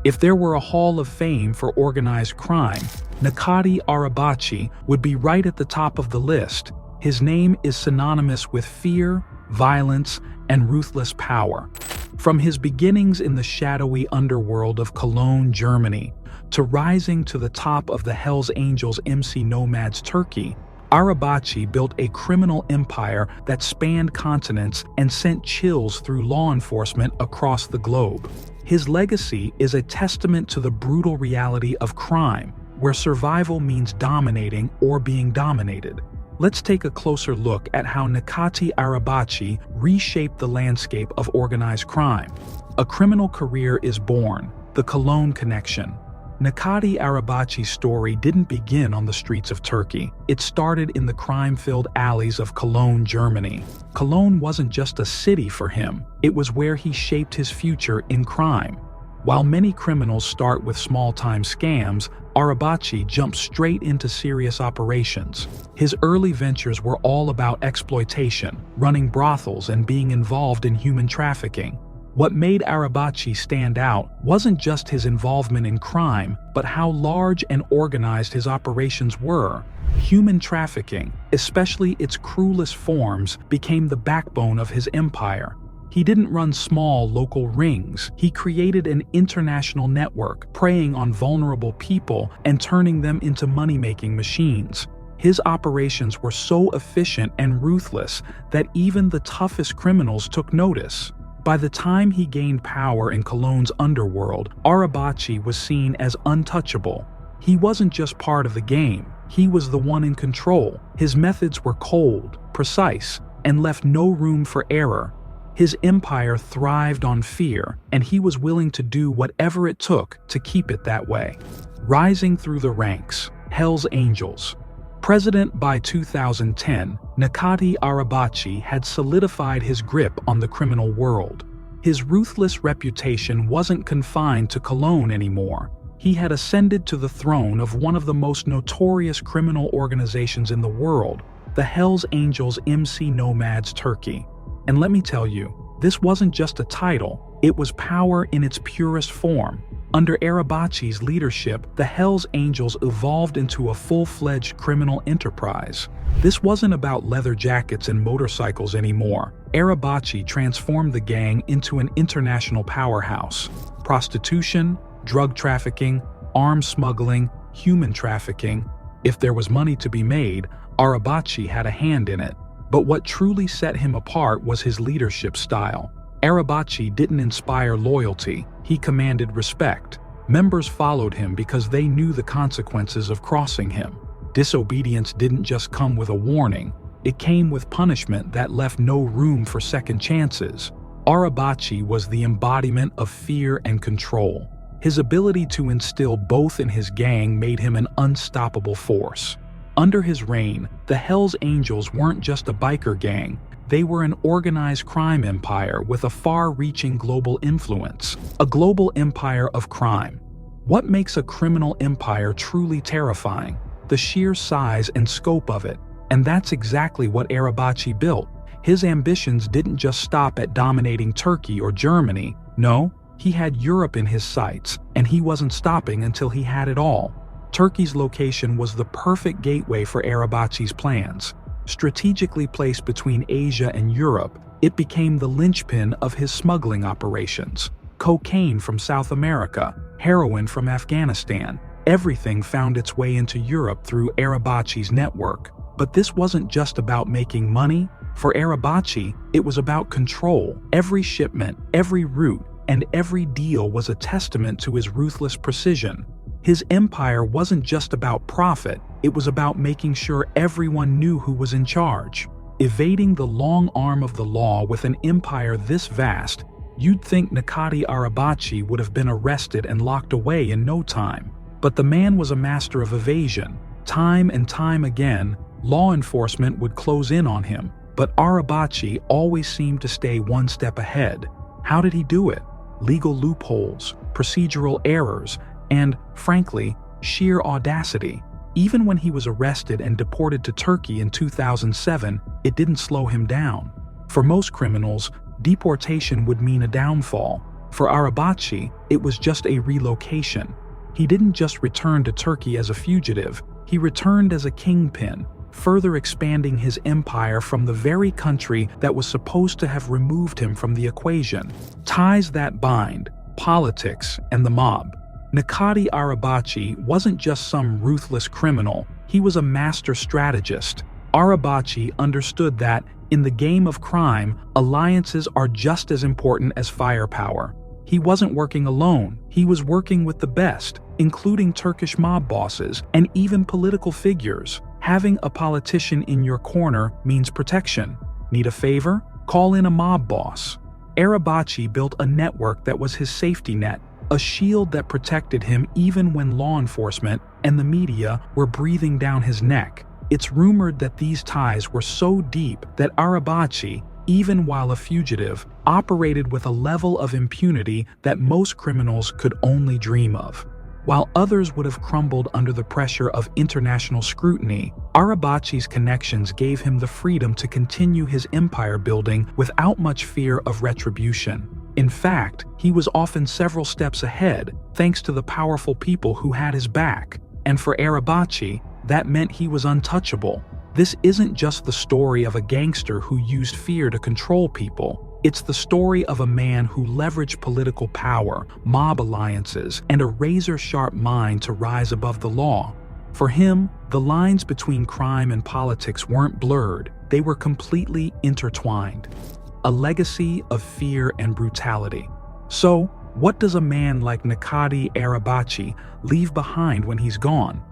If there were a hall of fame for organized crime, Necati Arabaci would be right at the top of the list. His name is synonymous with fear, violence, and ruthless power. From his beginnings in the shadowy underworld of Cologne, Germany, to rising to the top of the Hells Angels MC Nomads, Turkey, Arabaci built a criminal empire that spanned continents and sent chills through law enforcement across the globe. His legacy is a testament to the brutal reality of crime, where survival means dominating or being dominated. Let's take a closer look at how Necati Arabaci reshaped the landscape of organized crime. A criminal career is born, the Cologne connection. Necati Arabaci's story didn't begin on the streets of Turkey. It started in the crime-filled alleys of Cologne, Germany. Cologne wasn't just a city for him, it was where he shaped his future in crime. While many criminals start with small-time scams, Arabaci jumped straight into serious operations. His early ventures were all about exploitation, running brothels, and being involved in human trafficking. What made Arabaci stand out wasn't just his involvement in crime, but how large and organized his operations were. Human trafficking, especially its cruelest forms, became the backbone of his empire. He didn't run small local rings. He created an international network, preying on vulnerable people and turning them into money-making machines. His operations were so efficient and ruthless that even the toughest criminals took notice. By the time he gained power in Cologne's underworld, Arabaci was seen as untouchable. He wasn't just part of the game, he was the one in control. His methods were cold, precise, and left no room for error. His empire thrived on fear, and he was willing to do whatever it took to keep it that way. Rising through the ranks, Hells Angels. President by 2010, Necati Arabaci had solidified his grip on the criminal world. His ruthless reputation wasn't confined to Cologne anymore. He had ascended to the throne of one of the most notorious criminal organizations in the world, the Hells Angels MC Nomads, Turkey. And let me tell you, this wasn't just a title, it was power in its purest form. Under Arabaci's leadership, the Hells Angels evolved into a full-fledged criminal enterprise. This wasn't about leather jackets and motorcycles anymore. Arabaci transformed the gang into an international powerhouse. Prostitution, drug trafficking, arms smuggling, human trafficking. If there was money to be made, Arabaci had a hand in it. But what truly set him apart was his leadership style. Arabaci didn't inspire loyalty, he commanded respect. Members followed him because they knew the consequences of crossing him. Disobedience didn't just come with a warning, it came with punishment that left no room for second chances. Arabaci was the embodiment of fear and control. His ability to instill both in his gang made him an unstoppable force. Under his reign, the Hells Angels weren't just a biker gang, they were an organized crime empire with a far-reaching global influence. A global empire of crime. What makes a criminal empire truly terrifying? The sheer size and scope of it. And that's exactly what Arabaci built. His ambitions didn't just stop at dominating Turkey or Germany. No, he had Europe in his sights, and he wasn't stopping until he had it all. Turkey's location was the perfect gateway for Arabaci's plans. Strategically placed between Asia and Europe, it became the linchpin of his smuggling operations. Cocaine from South America, heroin from Afghanistan, everything found its way into Europe through Arabaci's network. But this wasn't just about making money. For Arabaci, it was about control. Every shipment, every route, and every deal was a testament to his ruthless precision. His empire wasn't just about profit, it was about making sure everyone knew who was in charge. Evading the long arm of the law with an empire this vast, you'd think Necati Arabaci would have been arrested and locked away in no time. But the man was a master of evasion. Time and time again, law enforcement would close in on him, but Arabaci always seemed to stay one step ahead. How did he do it? Legal loopholes, procedural errors, and, frankly, sheer audacity. Even when he was arrested and deported to Turkey in 2007, it didn't slow him down. For most criminals, deportation would mean a downfall. For Arabaci, it was just a relocation. He didn't just return to Turkey as a fugitive, he returned as a kingpin, further expanding his empire from the very country that was supposed to have removed him from the equation. Ties that bind, politics, and the mob. Necati Arabaci wasn't just some ruthless criminal, he was a master strategist. Arabaci understood that, in the game of crime, alliances are just as important as firepower. He wasn't working alone, he was working with the best, including Turkish mob bosses and even political figures. Having a politician in your corner means protection. Need a favor? Call in a mob boss. Arabaci built a network that was his safety net, a shield that protected him even when law enforcement and the media were breathing down his neck. It's rumored that these ties were so deep that Arabaci, even while a fugitive, operated with a level of impunity that most criminals could only dream of. While others would have crumbled under the pressure of international scrutiny, Arabaci's connections gave him the freedom to continue his empire building without much fear of retribution. In fact, he was often several steps ahead, thanks to the powerful people who had his back. And for Arabaci, that meant he was untouchable. This isn't just the story of a gangster who used fear to control people. It's the story of a man who leveraged political power, mob alliances, and a razor-sharp mind to rise above the law. For him, the lines between crime and politics weren't blurred, they were completely intertwined. A legacy of fear and brutality. So, what does a man like Necati Arabaci leave behind when he's gone?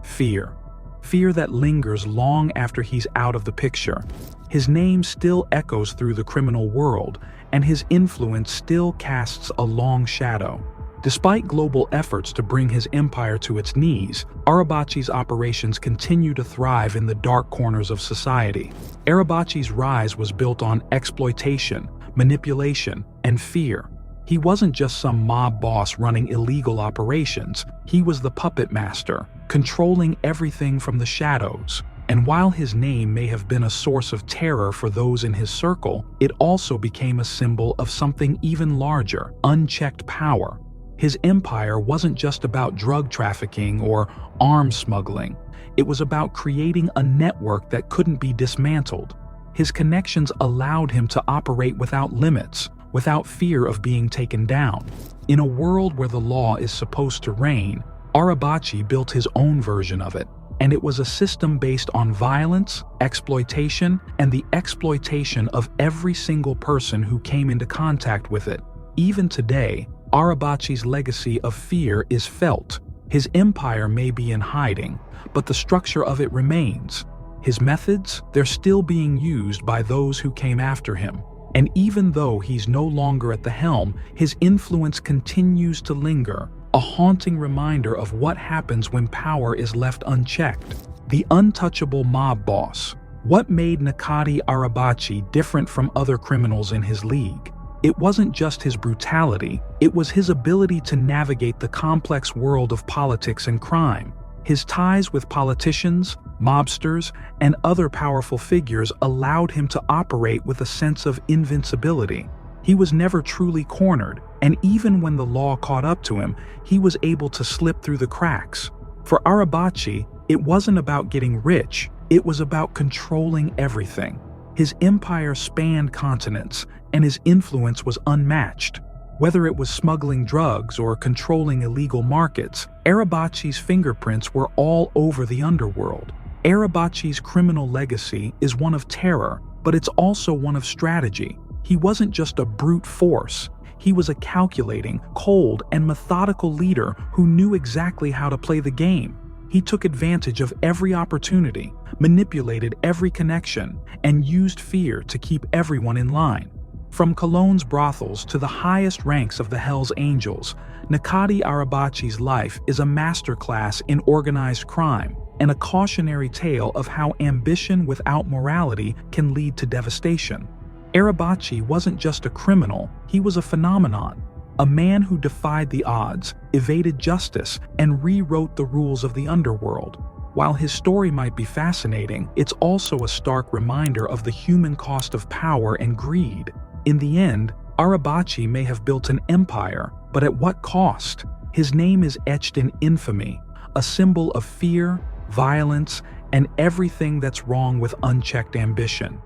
Fear. Fear that lingers long after he's out of the picture. His name still echoes through the criminal world, and his influence still casts a long shadow. Despite global efforts to bring his empire to its knees, Arabaci's operations continue to thrive in the dark corners of society. Arabaci's rise was built on exploitation, manipulation, and fear. He wasn't just some mob boss running illegal operations, he was the puppet master, controlling everything from the shadows. And while his name may have been a source of terror for those in his circle, it also became a symbol of something even larger, unchecked power. His empire wasn't just about drug trafficking or arms smuggling. It was about creating a network that couldn't be dismantled. His connections allowed him to operate without limits, without fear of being taken down. In a world where the law is supposed to reign, Arabaci built his own version of it, and it was a system based on violence, exploitation, and the exploitation of every single person who came into contact with it. Even today, Arabaci's legacy of fear is felt. His empire may be in hiding, but the structure of it remains. His methods, they're still being used by those who came after him. And even though he's no longer at the helm, his influence continues to linger, a haunting reminder of what happens when power is left unchecked. The untouchable mob boss. What made Necati Arabaci different from other criminals in his league? It wasn't just his brutality, it was his ability to navigate the complex world of politics and crime. His ties with politicians, mobsters, and other powerful figures allowed him to operate with a sense of invincibility. He was never truly cornered, and even when the law caught up to him, he was able to slip through the cracks. For Arabaci, it wasn't about getting rich, it was about controlling everything. His empire spanned continents, and his influence was unmatched. Whether it was smuggling drugs or controlling illegal markets, Arabaci's fingerprints were all over the underworld. Arabaci's criminal legacy is one of terror, but it's also one of strategy. He wasn't just a brute force. He was a calculating, cold, and methodical leader who knew exactly how to play the game. He took advantage of every opportunity, manipulated every connection, and used fear to keep everyone in line. From Cologne's brothels to the highest ranks of the Hell's Angels, Necati Arabaci's life is a masterclass in organized crime and a cautionary tale of how ambition without morality can lead to devastation. Arabaci wasn't just a criminal, he was a phenomenon. A man who defied the odds, evaded justice, and rewrote the rules of the underworld. While his story might be fascinating, it's also a stark reminder of the human cost of power and greed. In the end, Arabaci may have built an empire, but at what cost? His name is etched in infamy, a symbol of fear, violence, and everything that's wrong with unchecked ambition.